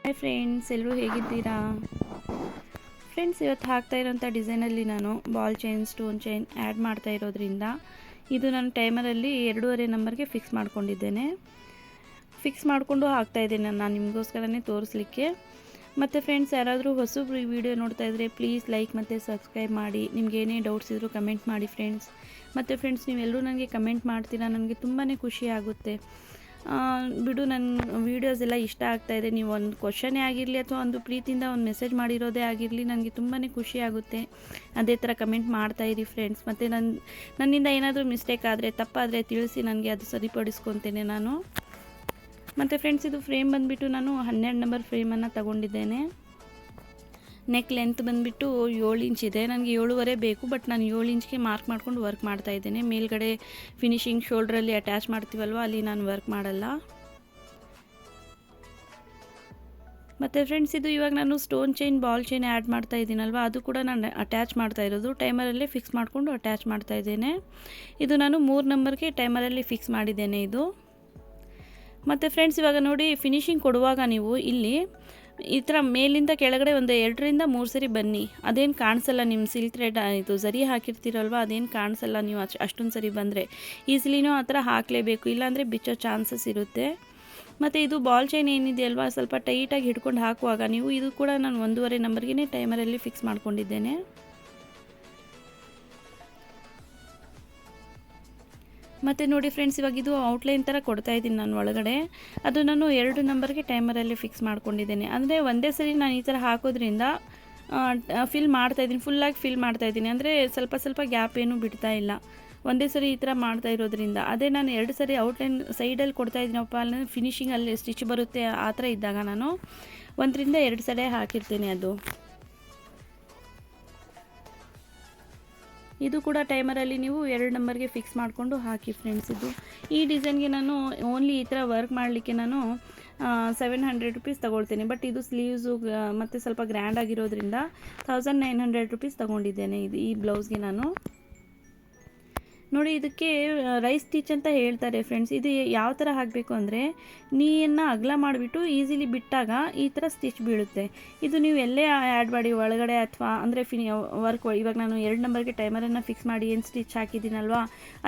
Hi friends, ಎಲ್ಲರೂ ಹೇಗಿದ್ದೀರಾ? Friends, ಇವತ್ತು ಹಾಕ್ತಾ ಇರೋಂಥ ಡಿಸೈನಲ್ಲಿ ನಾನು ball chain, stone chain add ಮಾಡ್ತಾ ಇರೋದ್ರಿಂದ ಇದು ನಾನು ಟೈಮರಲ್ಲಿ 2.5 ನಂಬರ್ಗೆ ಫಿಕ್ಸ್ ಮಾಡ್ಕೊಂಡಿದ್ದೇನೆ. ಫಿಕ್ಸ್ ಮಾಡಿಕೊಂಡು ಹಾಕ್ತಾಯಿದ್ದೇನೆ ನಾನು ನಿಮಗೋಸ್ಕರನೇ ತೋರಿಸ್ಲಿಕ್ಕೆ. ಮತ್ತು ಫ್ರೆಂಡ್ಸ್, ಯಾರಾದರೂ ಹೊಸಬ್ರು ಈ ವಿಡಿಯೋ ನೋಡ್ತಾ ಇದ್ದರೆ ಪ್ಲೀಸ್ ಲೈಕ್ ಮತ್ತು ಸಬ್ಸ್ಕ್ರೈಬ್ ಮಾಡಿ. ನಿಮ್ಗೆ ಏನೇ ಡೌಟ್ಸ್ ಇದ್ದರೂ ಕಮೆಂಟ್ ಮಾಡಿ ಫ್ರೆಂಡ್ಸ್. ಮತ್ತು ಫ್ರೆಂಡ್ಸ್, ನೀವೆಲ್ಲರೂ ನನಗೆ ಕಮೆಂಟ್ ಮಾಡ್ತೀರಾ, ನನಗೆ ತುಂಬಾ ಖುಷಿ ಆಗುತ್ತೆ. ಬಿಡು, ನನ್ನ ವೀಡಿಯೋಸ್ ಎಲ್ಲ ಇಷ್ಟ ಆಗ್ತಾಯಿದೆ, ನೀವು ಒಂದು ಕ್ವಶನೇ ಆಗಿರಲಿ ಅಥವಾ ಒಂದು ಪ್ರೀತಿಯಿಂದ ಒಂದು ಮೆಸೇಜ್ ಮಾಡಿರೋದೇ ಆಗಿರಲಿ, ನನಗೆ ತುಂಬಾ ಖುಷಿ ಆಗುತ್ತೆ. ಅದೇ ಥರ ಕಮೆಂಟ್ ಮಾಡ್ತಾಯಿರಿ ಫ್ರೆಂಡ್ಸ್. ಮತ್ತು ನನ್ನಿಂದ ಏನಾದರೂ ಮಿಸ್ಟೇಕ್ ಆದರೆ, ತಪ್ಪಾದರೆ ತಿಳಿಸಿ, ನನಗೆ ಅದು ಸರಿಪಡಿಸ್ಕೊತೇನೆ ನಾನು. ಮತ್ತು ಫ್ರೆಂಡ್ಸ್, ಇದು ಫ್ರೇಮ್ ಬಂದುಬಿಟ್ಟು ನಾನು 12 ನಂಬರ್ ಫ್ರೇಮನ್ನು ತಗೊಂಡಿದ್ದೇನೆ. ನೆಕ್ ಲೆಂತ್ ಬಂದುಬಿಟ್ಟು 7 ಇಂಚ್ ಇದೆ. ನನಗೆ 7.5 ಬೇಕು, ಬಟ್ ನಾನು 7 ಇಂಚ್ಗೆ ಮಾರ್ಕ್ ಮಾಡ್ಕೊಂಡು ವರ್ಕ್ ಮಾಡ್ತಾಯಿದ್ದೇನೆ. ಮೇಲ್ಗಡೆ ಫಿನಿಶಿಂಗ್ ಶೋಲ್ಡ್ರಲ್ಲಿ ಅಟ್ಯಾಚ್ ಮಾಡ್ತೀವಲ್ವ, ಅಲ್ಲಿ ನಾನು ವರ್ಕ್ ಮಾಡಲ್ಲ. ಮತ್ತು ಫ್ರೆಂಡ್ಸ್, ಇದು ಇವಾಗ ನಾನು stone chain, ball chain add ಮಾಡ್ತಾ ಇದ್ದೀನಲ್ವ, ಅದು ಕೂಡ ನಾನು ಅಟ್ಯಾಚ್ ಮಾಡ್ತಾ ಇರೋದು ಟೈಮರಲ್ಲೇ ಫಿಕ್ಸ್ ಮಾಡಿಕೊಂಡು ಅಟ್ಯಾಚ್ ಮಾಡ್ತಾ ಇದ್ದೇನೆ. ಇದು ನಾನು 3 ನಂಬರ್ಗೆ ಟೈಮರಲ್ಲಿ ಫಿಕ್ಸ್ ಮಾಡಿದ್ದೇನೆ ಇದು. ಮತ್ತು ಫ್ರೆಂಡ್ಸ್, ಇವಾಗ ನೋಡಿ, ಫಿನಿಶಿಂಗ್ ಕೊಡುವಾಗ ನೀವು ಇಲ್ಲಿ ಈ ಥರ ಮೇಲಿಂದ ಕೆಳಗಡೆ ಒಂದು 2 ರಿಂದ 3 ಸರಿ ಬನ್ನಿ. ಅದೇನು ಕಾಣಿಸಲ್ಲ, ನಿಮ್ಮ ಸಿಲ್ಕ್ ಥ್ರೆಡ್ ಇದು ಝರಿ ಹಾಕಿರ್ತೀರಲ್ವ, ಅದೇನು ಕಾಣಿಸಲ್ಲ. ನೀವು ಅಷ್ಟೊಂದು ಸರಿ ಬಂದರೆ ಈಸಿಲಿನೂ ಆ ಥರ ಹಾಕಲೇಬೇಕು, ಇಲ್ಲಾಂದರೆ ಬಿಚ್ಚೋ ಚಾನ್ಸಸ್ ಇರುತ್ತೆ. ಮತ್ತು ಇದು ಬಾಲ್ ಚೈನ್ ಏನಿದೆಯಲ್ವ, ಸ್ವಲ್ಪ ಟೈಟಾಗಿ ಹಿಡ್ಕೊಂಡು ಹಾಕುವಾಗ ನೀವು, ಇದು ಕೂಡ ನಾನು 1.5 ನಂಬರ್ಗೆ ಟೈಮರಲ್ಲಿ ಫಿಕ್ಸ್ ಮಾಡ್ಕೊಂಡಿದ್ದೇನೆ. ಮತ್ತು ನೋಡಿ ಫ್ರೆಂಡ್ಸ್, ಇವಾಗ ಇದು ಔಟ್ಲೈನ್ ಥರ ಕೊಡ್ತಾಯಿದ್ದೀನಿ ನಾನು ಒಳಗಡೆ. ಅದು ನಾನು 2 ನಂಬರ್ಗೆ ಟೈಮರಲ್ಲಿ ಫಿಕ್ಸ್ ಮಾಡ್ಕೊಂಡಿದ್ದೇನೆ. ಅಂದರೆ ಒಂದೇ ಸರಿ ನಾನು ಈ ಥರ ಹಾಕೋದ್ರಿಂದ ಫಿಲ್ ಮಾಡ್ತಾಯಿದ್ದೀನಿ, ಫುಲ್ಲಾಗಿ ಫಿಲ್ ಮಾಡ್ತಾಯಿದ್ದೀನಿ. ಅಂದರೆ ಸ್ವಲ್ಪ ಸ್ವಲ್ಪ ಗ್ಯಾಪ್ ಏನೂ ಬಿಡ್ತಾ ಇಲ್ಲ, ಒಂದೇ ಸರಿ ಈ ಥರ ಮಾಡ್ತಾ ಇರೋದ್ರಿಂದ. ಅದೇ ನಾನು 2 ಸರಿ ಔಟ್ಲೈನ್ ಸೈಡಲ್ಲಿ ಕೊಡ್ತಾಯಿದ್ದೀನಪ್ಪ, ಅಲ್ಲಿ ಫಿನಿಶಿಂಗಲ್ಲಿ ಸ್ಟಿಚ್ ಬರುತ್ತೆ ಆ ಥರ ಇದ್ದಾಗ ನಾನು 1 ರಿಂದ 2 ಸರಿ ಹಾಕಿರ್ತೀನಿ. ಅದು ಇದು ಕೂಡ ಟೈಮರಲ್ಲಿ ನೀವು 2 ನಂಬರ್ಗೆ ಫಿಕ್ಸ್ ಮಾಡಿಕೊಂಡು ಹಾಕಿ ಫ್ರೆಂಡ್ಸ್. ಈ ಡಿಸೈನ್ಗೆ ನಾನು ಓನ್ಲಿ ಈ ಥರ ವರ್ಕ್ ಮಾಡಲಿಕ್ಕೆ ನಾನು 700 ರುಪೀಸ್ ತೊಗೊಳ್ತೇನೆ. ಬಟ್ ಇದು ಸ್ಲೀವ್ಸು ಮತ್ತು ಸ್ವಲ್ಪ ಗ್ರ್ಯಾಂಡ್ ಆಗಿರೋದ್ರಿಂದ 1900 ರುಪೀಸ್ ತೊಗೊಂಡಿದ್ದೇನೆ ಈ ಬ್ಲೌಸ್ಗೆ ನಾನು. ನೋಡಿ, ಇದಕ್ಕೆ ರೈಸ್ ಸ್ಟಿಚ್ ಅಂತ ಹೇಳ್ತಾರೆ ಫ್ರೆಂಡ್ಸ್. ಇದು ಯಾವ ಥರ ಹಾಕಬೇಕು ಅಂದರೆ, ನೀಯನ್ನು ಅಗಲ ಮಾಡಿಬಿಟ್ಟು ಈಸಿಲಿ ಬಿಟ್ಟಾಗ ಈ ಥರ ಸ್ಟಿಚ್ ಬೀಳುತ್ತೆ. ಇದು ನೀವು ಎಲ್ಲೇ ಆ್ಯಡ್ ಮಾಡಿ ಒಳಗಡೆ, ಅಥವಾ ಅಂದರೆ ವರ್ಕ್ ಇವಾಗ ನಾನು 2 ನಂಬರ್ಗೆ ಟೈಮರನ್ನು ಫಿಕ್ಸ್ ಮಾಡಿ ಏನು ಸ್ಟಿಚ್ ಹಾಕಿದ್ದೀನಲ್ವ,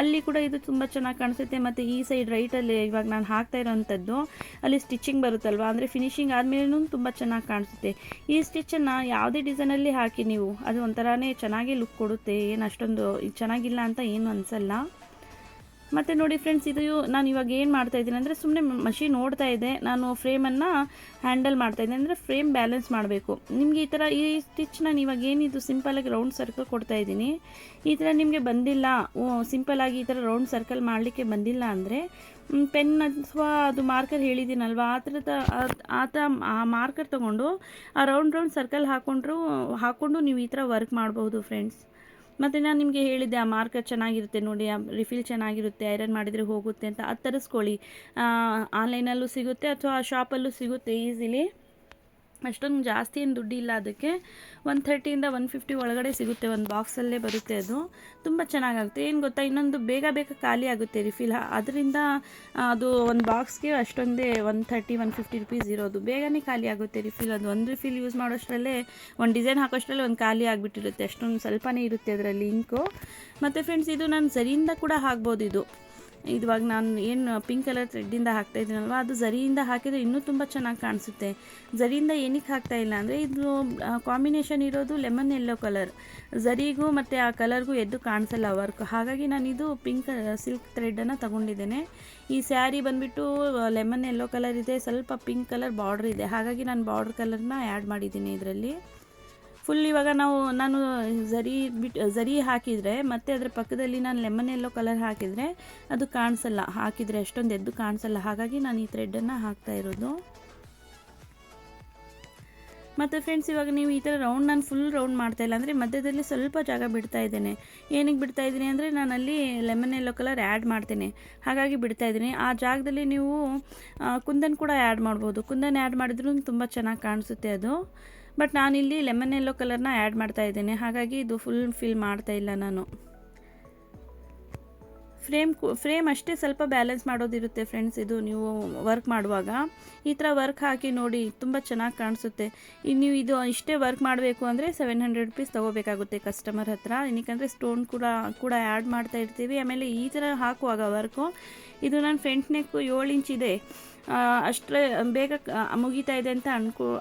ಅಲ್ಲಿ ಕೂಡ ಇದು ತುಂಬ ಚೆನ್ನಾಗಿ ಕಾಣಿಸುತ್ತೆ. ಮತ್ತು ಈ ಸೈಡ್ ರೈಟಲ್ಲಿ ಇವಾಗ ನಾನು ಹಾಕ್ತಾ ಇರೋವಂಥದ್ದು ಅಲ್ಲಿ ಸ್ಟಿಚಿಂಗ್ ಬರುತ್ತಲ್ವ, ಅಂದರೆ ಫಿನಿಶಿಂಗ್ ಆದಮೇಲೂ ತುಂಬ ಚೆನ್ನಾಗಿ ಕಾಣಿಸುತ್ತೆ. ಈ ಸ್ಟಿಚ್ಚನ್ನು ಯಾವುದೇ ಡಿಸೈನಲ್ಲಿ ಹಾಕಿ ನೀವು, ಅದು ಒಂಥರನೇ ಚೆನ್ನಾಗಿ ಲುಕ್ ಕೊಡುತ್ತೆ. ಏನು ಅಷ್ಟೊಂದು ಚೆನ್ನಾಗಿಲ್ಲ ಅಂತ ಏನು ಅನಿಸಲ್ಲ. ಮತ್ತು ನೋಡಿ ಫ್ರೆಂಡ್ಸ್, ಇದು ನಾನು ಇವಾಗ ಏನು ಮಾಡ್ತಾಯಿದ್ದೀನಿ ಅಂದರೆ, ಸುಮ್ಮನೆ ಮಷೀನ್ ಓಡ್ತಾ ಇದೆ, ನಾನು ಫ್ರೇಮನ್ನು ಹ್ಯಾಂಡಲ್ ಮಾಡ್ತಾಯಿದ್ದೀನಿ. ಅಂದರೆ ಫ್ರೇಮ್ ಬ್ಯಾಲೆನ್ಸ್ ಮಾಡಬೇಕು. ನಿಮಗೆ ಈ ಥರ ಈ ಸ್ಟಿಚ್ ನಾನು ಇವಾಗ ಏನಿದು ಸಿಂಪಲಾಗಿ ರೌಂಡ್ ಸರ್ಕಲ್ ಕೊಡ್ತಾಯಿದ್ದೀನಿ, ಈ ಥರ ನಿಮಗೆ ಬಂದಿಲ್ಲ, ಸಿಂಪಲಾಗಿ ಈ ಥರ ರೌಂಡ್ ಸರ್ಕಲ್ ಮಾಡಲಿಕ್ಕೆ ಬಂದಿಲ್ಲ ಅಂದರೆ, ಪೆನ್ ಅಥವಾ ಅದು ಮಾರ್ಕರ್ ಹೇಳಿದ್ದೀನಲ್ವ, ಆ ಥರ ಆ ಮಾರ್ಕರ್ ತೊಗೊಂಡು ಆ ರೌಂಡ್ ಸರ್ಕಲ್ ಹಾಕ್ಕೊಂಡು ನೀವು ಈ ಥರ ವರ್ಕ್ ಮಾಡ್ಬೋದು ಫ್ರೆಂಡ್ಸ್. ಮತ್ತು ನಾನು ನಿಮಗೆ ಹೇಳಿದ್ದೆ, ಆ ಮಾರ್ಕರ್ ಚೆನ್ನಾಗಿರುತ್ತೆ ನೋಡಿ, ಆ ರಿಫಿಲ್ ಚೆನ್ನಾಗಿರುತ್ತೆ, ಐರನ್ ಮಾಡಿದರೆ ಹೋಗುತ್ತೆ ಅಂತ. ಅದು ತರಿಸ್ಕೊಳ್ಳಿ, ಆನ್ಲೈನಲ್ಲೂ ಸಿಗುತ್ತೆ ಅಥವಾ ಶಾಪಲ್ಲೂ ಸಿಗುತ್ತೆ ಈಸಿಲಿ. ಅಷ್ಟೊಂದು ಜಾಸ್ತಿ ಏನು ದುಡ್ಡಿಲ್ಲ ಅದಕ್ಕೆ. 130 ಇಂದ 150 ಒಳಗಡೆ ಸಿಗುತ್ತೆ, ಒಂದು ಬಾಕ್ಸಲ್ಲೇ ಬರುತ್ತೆ. ಅದು ತುಂಬ ಚೆನ್ನಾಗಾಗುತ್ತೆ. ಏನು ಗೊತ್ತಾ, ಇನ್ನೊಂದು ಬೇಗ ಖಾಲಿ ಆಗುತ್ತೆ ರಿಫಿಲ್. ಅದರಿಂದ ಅದು ಒಂದು ಬಾಕ್ಸ್ಗೆ ಅಷ್ಟೊಂದೇ 130-150 ರುಪೀಸ್ ಇರೋದು. ಬೇಗನೆ ಖಾಲಿ ಆಗುತ್ತೆ ರಿಫಿಲ್. ಅದು ಒಂದು ರಿಫಿಲ್ ಯೂಸ್ ಮಾಡೋಷ್ಟರಲ್ಲೇ, ಒಂದು ಡಿಸೈನ್ ಹಾಕೋಷ್ಟರಲ್ಲೇ ಒಂದು ಖಾಲಿ ಆಗಿಬಿಟ್ಟಿರುತ್ತೆ. ಅಷ್ಟೊಂದು ಸ್ವಲ್ಪನೇ ಇರುತ್ತೆ ಅದರಲ್ಲಿ ಇಂಕು. ಮತ್ತು ಫ್ರೆಂಡ್ಸ್, ಇದು ನಾನು ಝರಿಯಿಂದ ಕೂಡ ಹಾಕ್ಬೋದು. ಇವಾಗ ನಾನು ಏನು ಪಿಂಕ್ ಕಲರ್ ಥ್ರೆಡ್ಡಿಂದ ಹಾಕ್ತಾಯಿದ್ದೀನಲ್ವ, ಅದು ಝರಿಯಿಂದ ಹಾಕಿದರೆ ಇನ್ನೂ ತುಂಬ ಚೆನ್ನಾಗಿ ಕಾಣಿಸುತ್ತೆ. ಝರಿಯಿಂದ ಏನಕ್ಕೆ ಹಾಕ್ತಾಯಿಲ್ಲ ಅಂದರೆ, ಇದು ಕಾಂಬಿನೇಷನ್ ಇರೋದು ಲೆಮನ್ ಯೆಲ್ಲೋ ಕಲರ್, ಝರಿಗೂ ಮತ್ತು ಆ ಕಲರ್ಗೂ ಎದ್ದು ಕಾಣಿಸಲ್ಲ ವರ್ಕ್. ಹಾಗಾಗಿ ನಾನಿದು ಪಿಂಕ್ ಸಿಲ್ಕ್ ಥ್ರೆಡ್ಡನ್ನು ತಗೊಂಡಿದ್ದೇನೆ. ಈ ಸ್ಯಾರಿ ಬಂದುಬಿಟ್ಟು ಲೆಮನ್ ಯೆಲ್ಲೋ ಕಲರ್ ಇದೆ, ಸ್ವಲ್ಪ ಪಿಂಕ್ ಕಲರ್ ಬಾರ್ಡ್ರ್ ಇದೆ. ಹಾಗಾಗಿ ನಾನು ಬಾರ್ಡ್ರ್ ಕಲರ್ನ ಆ್ಯಡ್ ಮಾಡಿದ್ದೀನಿ ಇದರಲ್ಲಿ ಫುಲ್. ಇವಾಗ ನಾನು ಝರಿ ಹಾಕಿದರೆ ಮತ್ತು ಅದರ ಪಕ್ಕದಲ್ಲಿ ನಾನು ಲೆಮನ್ ಯೆಲ್ಲೋ ಕಲರ್ ಹಾಕಿದರೆ ಅದು ಕಾಣಿಸಲ್ಲ, ಹಾಕಿದರೆ ಅಷ್ಟೊಂದು ಎದ್ದು ಕಾಣಿಸಲ್ಲ. ಹಾಗಾಗಿ ನಾನು ಈ ಥ್ರೆಡ್ಡನ್ನು ಹಾಕ್ತಾ ಇರೋದು. ಮತ್ತು ಫ್ರೆಂಡ್ಸ್, ಇವಾಗ ನೀವು ಈ ಥರ ನಾನು ಫುಲ್ ರೌಂಡ್ ಮಾಡ್ತಾಯಿಲ್ಲ, ಅಂದರೆ ಮಧ್ಯದಲ್ಲಿ ಸ್ವಲ್ಪ ಜಾಗ ಬಿಡ್ತಾ ಇದ್ದೇನೆ. ಏನಕ್ಕೆ ಬಿಡ್ತಾ ಇದ್ದೀನಿ ಅಂದರೆ, ನಾನಲ್ಲಿ ಲೆಮನ್ ಯೆಲ್ಲೋ ಕಲರ್ ಆ್ಯಡ್ ಮಾಡ್ತೇನೆ, ಹಾಗಾಗಿ ಬಿಡ್ತಾ ಇದ್ದೀನಿ. ಆ ಜಾಗದಲ್ಲಿ ನೀವು ಕುಂದನ್ ಕೂಡ ಆ್ಯಡ್ ಮಾಡ್ಬೋದು. ಕುಂದನ್ ಆ್ಯಡ್ ಮಾಡಿದ್ರೂ ತುಂಬ ಚೆನ್ನಾಗಿ ಕಾಣಿಸುತ್ತೆ ಅದು. ಬಟ್ ನಾನಿಲ್ಲಿ ಲೆಮನ್ ಯೆಲ್ಲೋ ಕಲರ್ನ ಆ್ಯಡ್ ಮಾಡ್ತಾ ಇದ್ದೇನೆ, ಹಾಗಾಗಿ ಇದು ಫುಲ್ ಫಿಲ್ ಮಾಡ್ತಾ ಇಲ್ಲ ನಾನು. ಫ್ರೇಮ್ ಅಷ್ಟೇ ಸ್ವಲ್ಪ ಬ್ಯಾಲೆನ್ಸ್ ಮಾಡೋದಿರುತ್ತೆ ಫ್ರೆಂಡ್ಸ್. ಇದು ನೀವು ವರ್ಕ್ ಮಾಡುವಾಗ ಈ ಥರ ವರ್ಕ್ ಹಾಕಿ ನೋಡಿ, ತುಂಬ ಚೆನ್ನಾಗಿ ಕಾಣಿಸುತ್ತೆ. ನೀವು ಇದು ಇಷ್ಟೇ ವರ್ಕ್ ಮಾಡಬೇಕು ಅಂದರೆ ₹700 ತೊಗೋಬೇಕಾಗುತ್ತೆ ಕಸ್ಟಮರ್ ಹತ್ರ. ಏನಕ್ಕೆ ಸ್ಟೋನ್ ಕೂಡ ಆ್ಯಡ್ ಮಾಡ್ತಾ ಇರ್ತೀವಿ. ಆಮೇಲೆ ಈ ಥರ ಹಾಕುವಾಗ ವರ್ಕು, ಇದು ನನ್ನ ಫ್ರಂಟ್ ನೆಕ್ಕು 7 ಇಂಚ್ ಇದೆ, ಅಷ್ಟೇ ಬೇಗ ಮುಗಿತಾ ಇದೆ ಅಂತ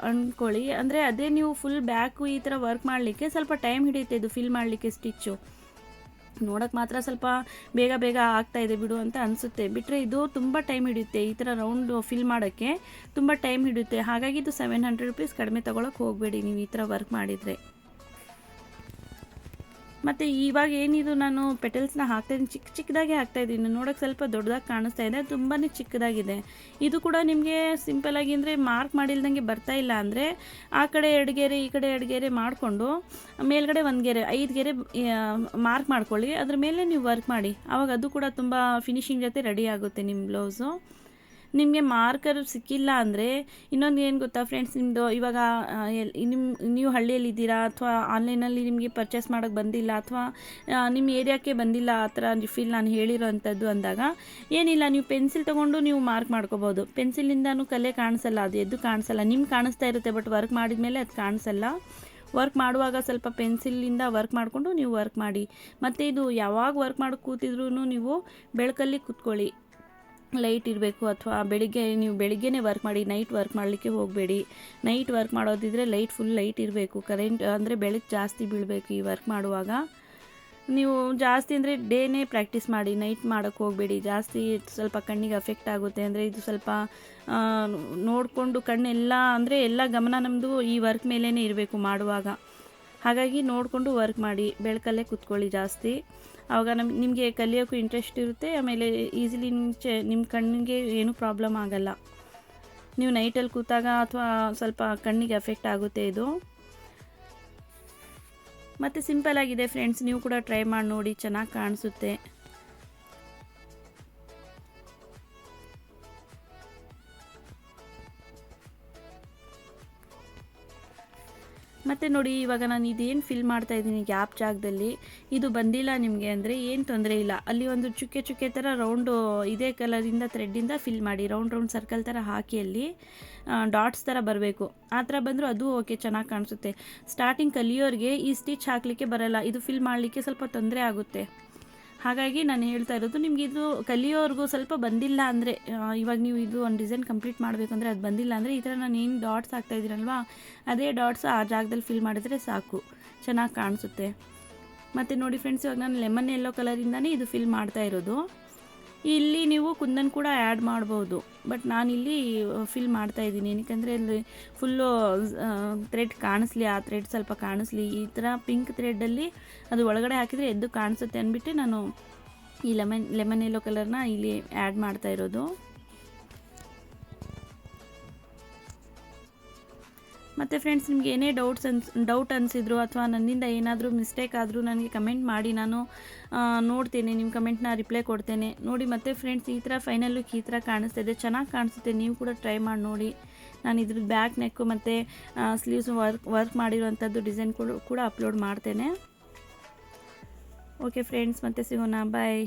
ಅಂದ್ಕೊಳ್ಳಿ. ಅಂದರೆ ಅದೇ ನೀವು ಫುಲ್ ಬ್ಯಾಕು ಈ ಥರ ವರ್ಕ್ ಮಾಡಲಿಕ್ಕೆ ಸ್ವಲ್ಪ ಟೈಮ್ ಹಿಡಿಯುತ್ತೆ ಇದು ಫಿಲ್ ಮಾಡಲಿಕ್ಕೆ. ಸ್ಟಿಚ್ಚು ನೋಡೋಕ್ಕೆ ಮಾತ್ರ ಸ್ವಲ್ಪ ಬೇಗ ಆಗ್ತಾ ಇದೆ ಬಿಡು ಅಂತ ಅನಿಸುತ್ತೆ, ಬಿಟ್ಟರೆ ಇದು ತುಂಬ ಟೈಮ್ ಹಿಡಿಯುತ್ತೆ. ಈ ಥರ ರೌಂಡ್ ಫಿಲ್ ಮಾಡೋಕ್ಕೆ ತುಂಬ ಟೈಮ್ ಹಿಡಿಯುತ್ತೆ. ಹಾಗಾಗಿ ಇದು ₹700 ಕಡಿಮೆ ತೊಗೊಳಕ್ಕೆ ಹೋಗಬೇಡಿ ನೀವು ಈ ಥರ ವರ್ಕ್ ಮಾಡಿದರೆ. ಮತ್ತು ಇವಾಗ ಏನಿದು ನಾನು ಪೆಟಲ್ಸ್ನ ಹಾಕ್ತಾಯಿದ್ದೀನಿ, ಚಿಕ್ಕದಾಗೆ ಹಾಕ್ತಾಯಿದ್ದೀನಿ. ನೋಡೋಕ್ಕೆ ಸ್ವಲ್ಪ ದೊಡ್ಡದಾಗಿ ಕಾಣಿಸ್ತಾ ಇದೆ, ತುಂಬಾ ಚಿಕ್ಕದಾಗಿದೆ. ಇದು ಕೂಡ ನಿಮಗೆ ಸಿಂಪಲಾಗಿ ಅಂದರೆ ಮಾರ್ಕ್ ಮಾಡಿಲ್ದಂಗೆ ಬರ್ತಾ ಇಲ್ಲ ಅಂದರೆ ಆ ಕಡೆ 2 ಗೆರೆ ಈ ಕಡೆ 2 ಗೆರೆ ಮಾಡಿಕೊಂಡು ಮೇಲ್ಗಡೆ 1 ಗೆರೆ 5 ಗೆರೆ ಮಾರ್ಕ್ ಮಾಡ್ಕೊಳ್ಳಿ. ಅದ್ರ ಮೇಲೆ ನೀವು ವರ್ಕ್ ಮಾಡಿ, ಆವಾಗ ಅದು ಕೂಡ ತುಂಬ ಫಿನಿಶಿಂಗ್ ಜೊತೆ ರೆಡಿ ಆಗುತ್ತೆ ನಿಮ್ಮ ಬ್ಲೌಸು. ನಿಮಗೆ ಮಾರ್ಕರ್ ಸಿಕ್ಕಿಲ್ಲ ಅಂದರೆ ಇನ್ನೊಂದು ಏನು ಗೊತ್ತಾ ಫ್ರೆಂಡ್ಸ್, ನಿಮ್ಮದು ಇವಾಗ ನೀವು ಹಳ್ಳಿಯಲ್ಲಿದ್ದೀರಾ ಅಥವಾ ಆನ್ಲೈನಲ್ಲಿ ನಿಮಗೆ ಪರ್ಚೇಸ್ ಮಾಡೋಕ್ಕೆ ಬಂದಿಲ್ಲ ಅಥವಾ ನಿಮ್ಮ ಏರಿಯಾಕ್ಕೆ ಬಂದಿಲ್ಲ ಆ ಥರ ಫೀಲ್ ನಾನು ಹೇಳಿರೋ ಅಂಥದ್ದು ಅಂದಾಗ ಏನಿಲ್ಲ, ನೀವು ಪೆನ್ಸಿಲ್ ತೊಗೊಂಡು ನೀವು ಮಾರ್ಕ್ ಮಾಡ್ಕೋಬೋದು. ಪೆನ್ಸಿಲಿಂದನೂ ಕಲೆ ಕಾಣಿಸಲ್ಲ, ಅದು ಎದ್ದು ಕಾಣಿಸಲ್ಲ. ನಿಮ್ಗೆ ಕಾಣಿಸ್ತಾ ಇರುತ್ತೆ, ಬಟ್ ವರ್ಕ್ ಮಾಡಿದ ಮೇಲೆ ಅದು ಕಾಣಿಸಲ್ಲ. ವರ್ಕ್ ಮಾಡುವಾಗ ಸ್ವಲ್ಪ ಪೆನ್ಸಿಲಿಂದ ವರ್ಕ್ ಮಾಡಿಕೊಂಡು ನೀವು ವರ್ಕ್ ಮಾಡಿ. ಮತ್ತು ಇದು ಯಾವಾಗ ವರ್ಕ್ ಮಾಡೋಕ್ಕೆ ಕೂತಿದ್ರೂ ನೀವು ಬೆಳಕಲ್ಲಿ ಕೂತ್ಕೊಳ್ಳಿ, ಲೈಟ್ ಇರಬೇಕು. ಅಥವಾ ನೀವು ಬೆಳಿಗ್ಗೆನೇ ವರ್ಕ್ ಮಾಡಿ, ನೈಟ್ ವರ್ಕ್ ಮಾಡಲಿಕ್ಕೆ ಹೋಗಬೇಡಿ. ನೈಟ್ ವರ್ಕ್ ಮಾಡೋದಿದ್ರೆ ಫುಲ್ ಲೈಟ್ ಇರಬೇಕು. ಕರೆಂಟ್ ಅಂದರೆ ಬೆಳಕು ಜಾಸ್ತಿ ಬೀಳಬೇಕು ಈ ವರ್ಕ್ ಮಾಡುವಾಗ. ನೀವು ಜಾಸ್ತಿ ಅಂದರೆ ಡೇನೇ ಪ್ರಾಕ್ಟೀಸ್ ಮಾಡಿ, ನೈಟ್ ಮಾಡೋಕ್ಕೆ ಹೋಗಬೇಡಿ. ಜಾಸ್ತಿ ಸ್ವಲ್ಪ ಕಣ್ಣಿಗೆ ಅಫೆಕ್ಟ್ ಆಗುತ್ತೆ. ಅಂದರೆ ಇದು ಸ್ವಲ್ಪ ನೋಡಿಕೊಂಡು ಕಣ್ಣೆಲ್ಲ ಅಂದರೆ ಎಲ್ಲ ಗಮನ ನಮ್ಮದು ಈ ವರ್ಕ್ ಮೇಲೇ ಇರಬೇಕು ಮಾಡುವಾಗ. ಹಾಗಾಗಿ ನೋಡಿಕೊಂಡು ವರ್ಕ್ ಮಾಡಿ, ಬೆಳಕಲ್ಲೇ ಕೂತ್ಕೊಳ್ಳಿ ಜಾಸ್ತಿ. ಆವಾಗ ನಿಮಗೆ ಕಲಿಯೋಕ್ಕೂ ಇಂಟ್ರೆಸ್ಟ್ ಇರುತ್ತೆ. ಆಮೇಲೆ ಈಸಿಲಿ ನಿಮ್ಮ ಕಣ್ಣಿಗೆ ಏನೂ ಪ್ರಾಬ್ಲಮ್ ಆಗಲ್ಲ. ನೀವು ನೈಟಲ್ಲಿ ಕೂತಾಗ ಅಥವಾ ಸ್ವಲ್ಪ ಕಣ್ಣಿಗೆ ಎಫೆಕ್ಟ್ ಆಗುತ್ತೆ ಇದು. ಮತ್ತು ಸಿಂಪಲ್ಲಾಗಿದೆ ಫ್ರೆಂಡ್ಸ್, ನೀವು ಕೂಡ ಟ್ರೈ ಮಾಡಿ ನೋಡಿ, ಚೆನ್ನಾಗಿ ಕಾಣಿಸುತ್ತೆ. ಮತ್ತು ನೋಡಿ, ಇವಾಗ ನಾನು ಇದೇನು ಫಿಲ್ ಮಾಡ್ತಾಯಿದ್ದೀನಿ ಗ್ಯಾಪ್ ಜಾಗದಲ್ಲಿ, ಇದು ಬಂದಿಲ್ಲ ನಿಮಗೆ ಅಂದರೆ ಏನು ತೊಂದರೆ ಇಲ್ಲ. ಅಲ್ಲಿ ಒಂದು ಚುಕ್ಕೆ ಥರ ರೌಂಡು ಇದೇ ಕಲರಿಂದ ಥ್ರೆಡ್ಡಿಂದ ಫಿಲ್ ಮಾಡಿ, ರೌಂಡ್ ಸರ್ಕಲ್ ಥರ ಹಾಕಿ ಅಲ್ಲಿ ಡಾಟ್ಸ್ ಥರ ಬರಬೇಕು. ಆ ಥರ ಬಂದರೂ ಅದು ಓಕೆ, ಚೆನ್ನಾಗಿ ಕಾಣಿಸುತ್ತೆ. ಸ್ಟಾರ್ಟಿಂಗ್ ಕಲಿಯೋರಿಗೆ ಈ ಸ್ಟಿಚ್ ಹಾಕಲಿಕ್ಕೆ ಬರಲ್ಲ, ಇದು ಫಿಲ್ ಮಾಡಲಿಕ್ಕೆ ಸ್ವಲ್ಪ ತೊಂದರೆ ಆಗುತ್ತೆ. ಹಾಗಾಗಿ ನಾನು ಹೇಳ್ತಾ ಇರೋದು, ನಿಮಗೆ ಇದು ಕಲಿಯೋರ್ಗೂ ಸ್ವಲ್ಪ ಬಂದಿಲ್ಲ ಅಂದರೆ, ಇವಾಗ ನೀವು ಇದು ಒಂದು ಡಿಸೈನ್ ಕಂಪ್ಲೀಟ್ ಮಾಡಬೇಕು ಅಂದರೆ ಅದು ಬಂದಿಲ್ಲ ಅಂದರೆ ಈ ಥರ ನಾನು ಏನು ಡಾಟ್ಸ್ ಹಾಕ್ತಾಯಿದ್ದೀನಲ್ವಾ, ಅದೇ ಡಾಟ್ಸ್ ಆ ಜಾಗದಲ್ಲಿ ಫಿಲ್ ಮಾಡಿದರೆ ಸಾಕು, ಚೆನ್ನಾಗಿ ಕಾಣಿಸುತ್ತೆ. ಮತ್ತು ನೋಡಿ ಫ್ರೆಂಡ್ಸ್, ಇವಾಗ ನಾನು ಲೆಮನ್ ಯೆಲ್ಲೋ ಕಲರಿಂದನೇ ಇದು ಫಿಲ್ ಮಾಡ್ತಾ ಇರೋದು. ಇಲ್ಲಿ ನೀವು ಕುಂದನ್ ಕೂಡ ಆ್ಯಡ್ ಮಾಡ್ಬೋದು, ಬಟ್ ನಾನಿಲ್ಲಿ ಫಿಲ್ ಮಾಡ್ತಾಯಿದ್ದೀನಿ. ಏನಕ್ಕೆ ಅಲ್ಲಿ ಫುಲ್ಲು ಥ್ರೆಡ್ ಕಾಣಿಸ್ಲಿ, ಆ ಥ್ರೆಡ್ ಸ್ವಲ್ಪ ಕಾಣಿಸ್ಲಿ. ಈ ಥರ ಪಿಂಕ್ ಥ್ರೆಡ್ಡಲ್ಲಿ ಅದು ಒಳಗಡೆ ಹಾಕಿದರೆ ಎದ್ದು ಕಾಣಿಸುತ್ತೆ ಅಂದ್ಬಿಟ್ಟು ನಾನು ಈ ಲೆಮನ್ ಯೆಲ್ಲೋ ಕಲರ್ನ ಇಲ್ಲಿ ಆ್ಯಡ್ ಮಾಡ್ತಾ ಇರೋದು. ಮತ್ತು ಫ್ರೆಂಡ್ಸ್, ನಿಮ್ಗೆ ಏನೇ ಡೌಟ್ ಅನಿಸಿದ್ರು ಅಥವಾ ನನ್ನಿಂದ ಏನಾದರೂ ಮಿಸ್ಟೇಕ್ ಆದರೂ ನನಗೆ ಕಮೆಂಟ್ ಮಾಡಿ, ನಾನು ನೋಡ್ತೇನೆ, ನಿಮ್ಮ ಕಮೆಂಟ್ನ ರಿಪ್ಲೈ ಕೊಡ್ತೇನೆ. ನೋಡಿ ಮತ್ತು ಫ್ರೆಂಡ್ಸ್, ಈ ಥರ ಫೈನಲ್ ಲುಕ್ ಈ ಥರ ಕಾಣಿಸ್ತಿದೆ, ಚೆನ್ನಾಗಿ ಕಾಣಿಸುತ್ತೆ. ನೀವು ಕೂಡ ಟ್ರೈ ಮಾಡಿ ನೋಡಿ. ನಾನು ಇದ್ರದ್ದು ಬ್ಯಾಕ್ ನೆಕ್ಕು ಮತ್ತು ಸ್ಲೀವ್ಸ್ ವರ್ಕ್ ಮಾಡಿರುವಂಥದ್ದು ಡಿಸೈನ್ ಕೂಡ ಅಪ್ಲೋಡ್ ಮಾಡ್ತೇನೆ. ಓಕೆ ಫ್ರೆಂಡ್ಸ್, ಮತ್ತೆ ಸಿಗೋಣ, ಬಾಯ್.